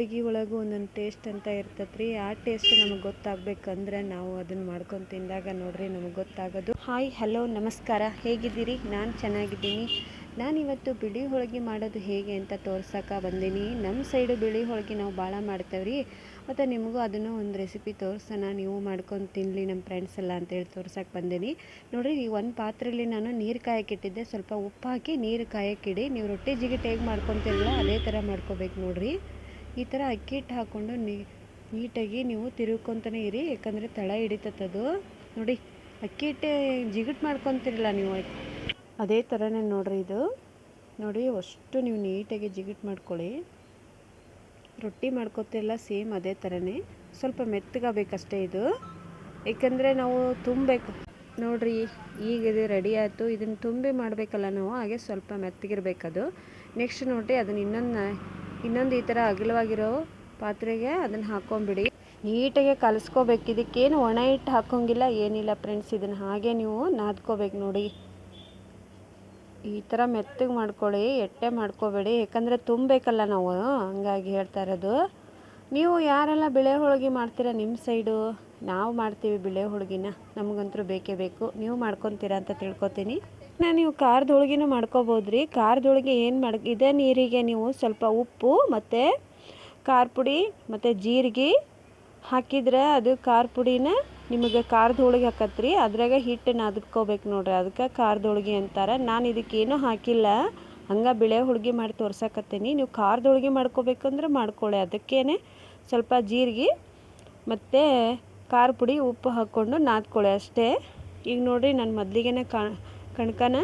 ಹೋಳಿಗೆ ಒಳಗೂ ಒಂದೊಂದು ಟೇಸ್ಟ್ ಅಂತ ಇರ್ತೈತೆ ರೀ. ಆ ಟೇಸ್ಟ್ ನಮಗೆ ಗೊತ್ತಾಗಬೇಕಂದ್ರೆ ನಾವು ಅದನ್ನು ಮಾಡ್ಕೊಂಡು ತಿಂದಾಗ ನೋಡ್ರಿ ನಮಗೆ ಗೊತ್ತಾಗೋದು. ಹಾಯ್ ಹಲೋ ನಮಸ್ಕಾರ, ಹೇಗಿದ್ದೀರಿ? ನಾನು ಚೆನ್ನಾಗಿದ್ದೀನಿ. ನಾನಿವತ್ತು ಬಿಳಿ ಹೋಳಿಗೆ ಮಾಡೋದು ಹೇಗೆ ಅಂತ ತೋರ್ಸಕ್ಕೆ ಬಂದೀನಿ. ನಮ್ಮ ಸೈಡು ಬಿಳಿ ಹೋಳಿಗೆ ನಾವು ಭಾಳ ಮಾಡ್ತೇವೆ ರೀ. ಮತ್ತು ನಿಮಗೂ ಅದನ್ನು ಒಂದು ರೆಸಿಪಿ ತೋರಿಸೋಣ, ನೀವು ಮಾಡ್ಕೊಂಡು ತಿನ್ನಲಿ ನಮ್ಮ ಫ್ರೆಂಡ್ಸ್ ಎಲ್ಲ ಅಂತೇಳಿ ತೋರ್ಸಕ್ಕೆ ಬಂದೀನಿ. ನೋಡಿರಿ, ಈ ಒಂದು ಪಾತ್ರೆಯಲ್ಲಿ ನಾನು ನೀರು ಕಾಯಕ್ಕಿಟ್ಟಿದ್ದೆ. ಸ್ವಲ್ಪ ಉಪ್ಪು ಹಾಕಿ ನೀರು ಕಾಯಕ್ಕಿಡಿ. ನೀವು ರೊಟ್ಟಿ ಜಿಗಿಟ್ ಹೇಗೆ ಮಾಡ್ಕೊತಿರಲ್ಲ ಅದೇ ಥರ ಮಾಡ್ಕೋಬೇಕು ನೋಡಿರಿ. ಈ ಥರ ಅಕ್ಕಿ ಹಿಟ್ಟು ಹಾಕ್ಕೊಂಡು ನೀಟಾಗಿ ನೀವು ತಿರುಗ್ಕೊತಾನೆ ಇರಿ, ಯಾಕಂದರೆ ತಳ ಹಿಡಿತತ್ತದು. ನೋಡಿ, ಅಕ್ಕಿ ಹಿಟ್ಟು ಜಿಗಿಟ್ ಮಾಡ್ಕೊತಿರಲ್ಲ ನೀವು, ಅದೇ ಥರನೇ ನೋಡಿರಿ ಇದು. ನೋಡಿ, ಅಷ್ಟು ನೀವು ನೀಟಾಗಿ ಜಿಗಿಟ್ ಮಾಡ್ಕೊಳ್ಳಿ. ರೊಟ್ಟಿ ಮಾಡ್ಕೊತಿರಲ್ಲ ಸೇಮ್ ಅದೇ ಥರನೇ, ಸ್ವಲ್ಪ ಮೆತ್ತಗಾಗಬೇಕಷ್ಟೇ ಇದು, ಏಕೆಂದರೆ ನಾವು ತುಂಬಬೇಕು. ನೋಡಿರಿ, ಈಗ ಇದು ರೆಡಿ ಆಯಿತು. ಇದನ್ನು ತುಂಬಿ ಮಾಡಬೇಕಲ್ಲ ನಾವು, ಹಾಗೆ ಸ್ವಲ್ಪ ಮೆತ್ತಗಿರ್ಬೇಕದು. ನೆಕ್ಸ್ಟ್ ನೋಡಿರಿ, ಅದನ್ನು ಇನ್ನೊಂದು ಈ ಥರ ಅಗಲವಾಗಿರೋ ಪಾತ್ರೆಗೆ ಅದನ್ನು ಹಾಕ್ಕೊಂಬಿಡಿ. ನೀಟಾಗಿ ಕಲಿಸ್ಕೋಬೇಕು. ಇದಕ್ಕೇನು ಒಣ ಹಿಟ್ಟು ಹಾಕೋಂಗಿಲ್ಲ, ಏನಿಲ್ಲ ಫ್ರೆಂಡ್ಸ್. ಇದನ್ನು ಹಾಗೆ ನೀವು ನಾದ್ಕೋಬೇಕು ನೋಡಿ. ಈ ಥರ ಮೆತ್ತಗೆ ಮಾಡ್ಕೊಳ್ಳಿ, ಎಟ್ಟೆ ಮಾಡ್ಕೋಬೇಡಿ, ಯಾಕಂದರೆ ತುಂಬಬೇಕಲ್ಲ ನಾವು, ಹಂಗಾಗಿ ಹೇಳ್ತಾ ಇರೋದು. ನೀವು ಯಾರೆಲ್ಲ ಬಿಳೆ ಹೋಳಿಗೆ ಮಾಡ್ತೀರಾ ನಿಮ್ಮ ಸೈಡು? ನಾವು ಮಾಡ್ತೀವಿ ಬಿಳೆ ಹೋಳಿಗೆನ, ನಮಗಂತೂ ಬೇಕೇ ಬೇಕು. ನೀವು ಮಾಡ್ಕೊತೀರಾ ಅಂತ ತಿಳ್ಕೊತೀನಿ. ನೀವು ಖಾರದ ಹೋಳಿಗೆನೂ ಮಾಡ್ಕೋಬೋದ್ರಿ. ಖಾರದ ಹೋಳಿಗೆ ಏನು ಇದೇ ನೀರಿಗೆ ನೀವು ಸ್ವಲ್ಪ ಉಪ್ಪು ಮತ್ತು ಖಾರ ಪುಡಿ ಮತ್ತು ಜೀರಿಗೆ ಹಾಕಿದ್ರೆ ಅದು ಖಾರ ಪುಡಿನ ನಿಮಗೆ ಖಾರದ ಹೋಳಿಗೆ ಹಾಕತ್ರಿ. ಅದ್ರಾಗ ಹಿಟ್ಟು ನಾದ್ಕೋಬೇಕು ನೋಡ್ರಿ, ಅದಕ್ಕೆ ಖಾರದ ಹೋಳಿಗೆ ಅಂತಾರೆ. ನಾನು ಇದಕ್ಕೇನೂ ಹಾಕಿಲ್ಲ, ಹಂಗೆ ಬಿಳೆ ಹೋಳಿಗೆ ಮಾಡಿ ತೋರ್ಸಕತ್ತೀನಿ. ನೀವು ಖಾರದ ಹೋಳಿಗೆ ಮಾಡ್ಕೋಬೇಕಂದ್ರೆ ಮಾಡ್ಕೊಳ್ಳಿ. ಅದಕ್ಕೇನೆ ಸ್ವಲ್ಪ ಜೀರಿಗೆ ಮತ್ತು ಖಾರ ಪುಡಿ ಉಪ್ಪು ಹಾಕ್ಕೊಂಡು ನಾದ್ಕೊಳ್ಳಿ ಅಷ್ಟೇ. ಈಗ ನೋಡಿರಿ, ನಾನು ಮೊದಲಿಗೆ ಕಣಕನ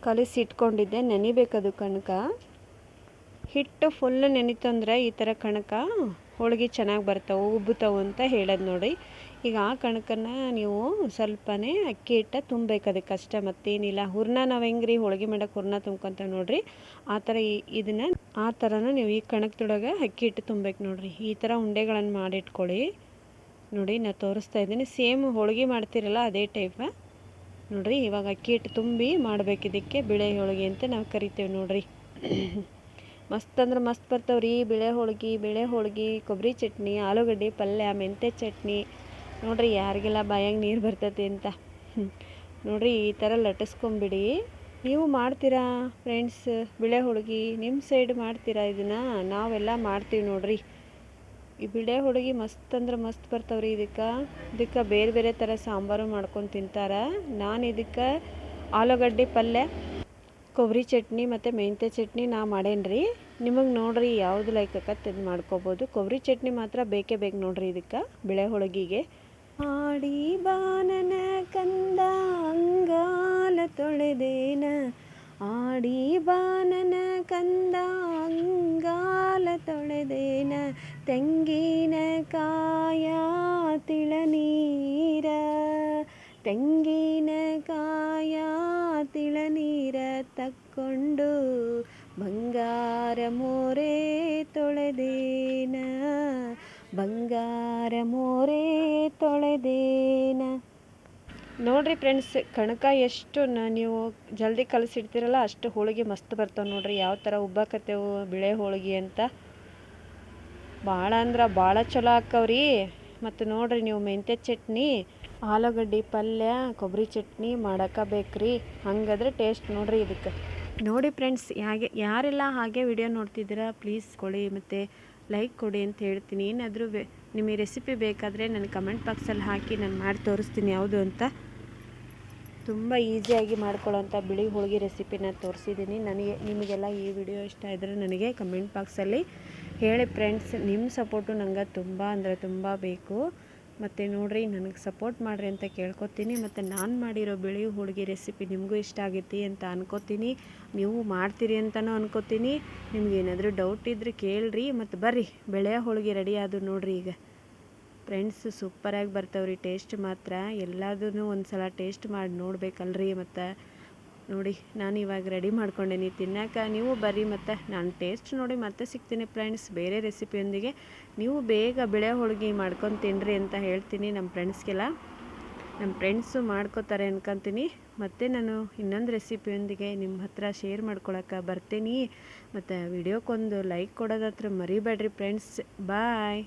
ಕಲಿಸಿ ಇಟ್ಕೊಂಡಿದ್ದೆ. ನೆನಿಬೇಕದು ಕಣಕ. ಹಿಟ್ಟು ಫುಲ್ ನೆನಿತಂದ್ರೆ ಈ ಥರ ಕಣಕ ಹೋಳಿಗೆ ಚೆನ್ನಾಗಿ ಬರ್ತಾವೆ, ಉಬ್ಬುತ್ತವೆ ಅಂತ ಹೇಳೋದು ನೋಡಿ. ಈಗ ಆ ಕಣಕನ್ನು ನೀವು ಸ್ವಲ್ಪನೇ ಅಕ್ಕಿ ಹಿಟ್ಟು ತುಂಬಬೇಕು, ಅದಕ್ಕೆ ಅಷ್ಟೇ, ಮತ್ತೇನಿಲ್ಲ. ಹೂರ್ಣ ನಾವು ಹೆಂಗೆ ರೀ ಹೋಳಿಗೆ ಮಾಡೋಕೆ ಹೂರ್ಣ ತುಂಬ್ಕೊಂತೇವೆ ನೋಡಿರಿ, ಆ ಥರ ಇದನ್ನು ಆ ಥರನೂ ನೀವು ಈ ಕಣಕದೊಳಗೆ ಅಕ್ಕಿ ಹಿಟ್ಟು ತುಂಬಬೇಕು ನೋಡಿರಿ. ಈ ಥರ ಉಂಡೆಗಳನ್ನು ಮಾಡಿಟ್ಕೊಳ್ಳಿ. ನೋಡಿ, ನಾನು ತೋರಿಸ್ತಾ ಇದ್ದೀನಿ, ಸೇಮ್ ಹೋಳಿಗೆ ಮಾಡ್ತಿರಲ್ಲ ಅದೇ ಟೈಪ ನೋಡಿರಿ. ಇವಾಗ ಅಕ್ಕಿ ಹಿಟ್ಟು ತುಂಬಿ ಮಾಡಬೇಕು. ಇದಕ್ಕೆ ಬಿಳೆ ಹೋಳಿಗೆ ಅಂತ ನಾವು ಕರಿತೇವೆ ನೋಡಿರಿ. ಮಸ್ತ್ ಅಂದ್ರೆ ಮಸ್ತ್ ಬರ್ತಾವೆ ರೀ ಬಿಳೆ ಹೋಳಿಗೆ, ಕೊಬ್ಬರಿ ಚಟ್ನಿ, ಆಲೂಗಡ್ಡೆ ಪಲ್ಯ, ಮೆಂತ್ಯ ಚಟ್ನಿ. ನೋಡಿರಿ, ಯಾರಿಗೆಲ್ಲ ಬಾಯಾಗ ನೀರು ಬರ್ತೈತಿ ಅಂತ. ನೋಡಿರಿ, ಈ ಥರ ಲಟ್ಟಿಸ್ಕೊಂಬಿಡಿ. ನೀವು ಮಾಡ್ತೀರಾ ಫ್ರೆಂಡ್ಸ್ ಬಿಳೆ ಹೋಳಿಗೆ? ನಿಮ್ಮ ಸೈಡ್ ಮಾಡ್ತೀರಾ ಇದನ್ನು? ನಾವೆಲ್ಲ ಮಾಡ್ತೀವಿ ನೋಡಿರಿ. ಈ ಬಿಳೆ ಹೋಳಿಗೆ ಮಸ್ತ್ ಅಂದ್ರೆ ಮಸ್ತ್ ಬರ್ತಾವ್ರಿ. ಇದಕ್ಕೆ ಬೇರೆ ಬೇರೆ ಥರ ಸಾಂಬಾರು ಮಾಡ್ಕೊಂಡು ತಿಂತಾರೆ. ನಾನು ಇದಕ್ಕೆ ಆಲೂಗಡ್ಡೆ ಪಲ್ಯ, ಕೊಬ್ಬರಿ ಚಟ್ನಿ ಮತ್ತು ಮೆಂತ್ಯ ಚಟ್ನಿ ನಾ ಮಾಡೇನ್ರಿ. ನಿಮಗೆ ನೋಡಿರಿ ಯಾವುದು ಲೈಕ್ ಆಕತ್ತೆ ಅದು ಮಾಡ್ಕೋಬೋದು. ಕೊಬ್ಬರಿ ಚಟ್ನಿ ಮಾತ್ರ ಬೇಕೇ ಬೇಕು ನೋಡಿರಿ ಇದಕ್ಕೆ ಬಿಳೆ ಹೋಳಿಗೆಗೆ. ಆಡಿ ಬಾನನ ಕಂದ ಅಂಗಾಲ ತೊಳೆದೇನ, ಆಡಿ ಬಾನನ ಕಂದ ಅಂಗಾಲ ತೊಳೆದೇನ, ತೆಂಗಿನ ಕಾಯ ತಿಳನೀರ, ತೆಂಗಿನ ಕಾಯ ತಿಳನೀರ ತಕ್ಕೊಂಡು ಬಂಗಾರ ಮೋರೆ ತೊಳೆದೇನ, ಬಂಗಾರ ಮೋರೆ ತೊಳೆದೇನ. ನೋಡಿರಿ ಫ್ರೆಂಡ್ಸ್, ಕಣಕ ಎಷ್ಟು ನೀವು ಜಲ್ದಿ ಕಲಸಿಡ್ತೀರಲ್ಲ ಅಷ್ಟು ಹೋಳಿಗೆ ಮಸ್ತ್ ಬರ್ತಾವೆ ನೋಡಿರಿ. ಯಾವ ಥರ ಉಬ್ಬಾಕತ್ತೇವು ಬಿಳೆ ಹೋಳಿಗೆ ಅಂತ. ಭಾಳ ಅಂದ್ರೆ ಭಾಳ ಚಲೋ ಆಕ್ಕವ್ರಿ. ಮತ್ತು ನೋಡಿರಿ, ನೀವು ಮೆಂತ್ಯ ಚಟ್ನಿ, ಆಲೂಗಡ್ಡೆ ಪಲ್ಯ, ಕೊಬ್ಬರಿ ಚಟ್ನಿ ಮಾಡಕ್ಕೆ ಬೇಕ್ರಿ. ಹಂಗಾದ್ರೆ ಟೇಸ್ಟ್ ನೋಡಿರಿ ಇದಕ್ಕೆ. ನೋಡಿ ಫ್ರೆಂಡ್ಸ್, ಯಾರೆಲ್ಲ ಹಾಗೆ ವಿಡಿಯೋ ನೋಡ್ತಿದ್ದೀರಾ ಪ್ಲೀಸ್ ಕೊಡಿ ಮತ್ತು ಲೈಕ್ ಕೊಡಿ ಅಂತ ಹೇಳ್ತೀನಿ. ಏನಾದರೂ ನಿಮಗೆ ರೆಸಿಪಿ ಬೇಕಾದರೆ ನನ್ನ ಕಮೆಂಟ್ ಬಾಕ್ಸಲ್ಲಿ ಹಾಕಿ, ನಾನು ಮಾಡಿ ತೋರಿಸ್ತೀನಿ ಯಾವುದು ಅಂತ. ತುಂಬ ಈಸಿಯಾಗಿ ಮಾಡ್ಕೊಳ್ಳೋಂಥ ಬಿಳಿ ಹೋಳಿಗೆ ರೆಸಿಪಿನ ತೋರಿಸಿದ್ದೀನಿ. ನಿಮಗೆಲ್ಲ ಈ ವಿಡಿಯೋ ಇಷ್ಟ ಇದ್ದರೆ ನನಗೆ ಕಮೆಂಟ್ ಬಾಕ್ಸಲ್ಲಿ ಹೇಳಿ ಫ್ರೆಂಡ್ಸ್. ನಿಮ್ಮ ಸಪೋರ್ಟು ನಂಗೆ ತುಂಬ ಅಂದರೆ ತುಂಬ ಬೇಕು. ಮತ್ತು ನೋಡಿರಿ, ನನಗೆ ಸಪೋರ್ಟ್ ಮಾಡಿರಿ ಅಂತ ಕೇಳ್ಕೊತೀನಿ. ಮತ್ತು ನಾನು ಮಾಡಿರೋ ಬಿಳಿ ಹೋಳಿಗೆ ರೆಸಿಪಿ ನಿಮಗೂ ಇಷ್ಟ ಆಗೈತಿ ಅಂತ ಅನ್ಕೋತೀನಿ. ನೀವು ಮಾಡ್ತೀರಿ ಅಂತಲೂ ಅನ್ಕೋತೀನಿ. ನಿಮ್ಗೇನಾದರೂ ಡೌಟ್ ಇದ್ದರೆ ಕೇಳ್ರಿ. ಮತ್ತು ಬರ್ರಿ, ಬಿಳೆ ಹೋಳಿಗೆ ರೆಡಿ ಆದು ನೋಡಿರಿ ಈಗ ಫ್ರೆಂಡ್ಸ್. ಸೂಪರಾಗಿ ಬರ್ತಾವ್ರಿ. ಟೇಸ್ಟ್ ಮಾತ್ರ ಎಲ್ಲದೂ ಒಂದು ಸಲ ಟೇಸ್ಟ್ ಮಾಡಿ ನೋಡ್ಬೇಕಲ್ರಿ. ಮತ್ತು ನೋಡಿ, ನಾನು ಇವಾಗ ರೆಡಿ ಮಾಡ್ಕೊಂಡೇನಿ ತಿನ್ನೋಕೆ. ನೀವು ಬರ್ರಿ, ಮತ್ತು ನಾನು ಟೇಸ್ಟ್ ನೋಡಿ ಮತ್ತೆ ಸಿಗ್ತೀನಿ ಫ್ರೆಂಡ್ಸ್ ಬೇರೆ ರೆಸಿಪಿಯೊಂದಿಗೆ. ನೀವು ಬೇಗ ಬಿಳೆ ಹೋಳಿಗೆ ಮಾಡ್ಕೊಂಡು ತಿನ್ನಿರಿ ಅಂತ ಹೇಳ್ತೀನಿ ನಮ್ಮ ಫ್ರೆಂಡ್ಸ್ಗೆಲ್ಲ. ನಮ್ಮ ಫ್ರೆಂಡ್ಸು ಮಾಡ್ಕೋತಾರೆ ಅನ್ಕೊತೀನಿ. ಮತ್ತು ನಾನು ಇನ್ನೊಂದು ರೆಸಿಪಿಯೊಂದಿಗೆ ನಿಮ್ಮ ಹತ್ರ ಶೇರ್ ಮಾಡ್ಕೊಳಕ್ಕೆ ಬರ್ತೀನಿ. ಮತ್ತು ವಿಡಿಯೋಕ್ಕೊಂದು ಲೈಕ್ ಕೊಡೋದತ್ರ ಮರಿಬೇಡ್ರಿ ಫ್ರೆಂಡ್ಸ್. ಬಾಯ್.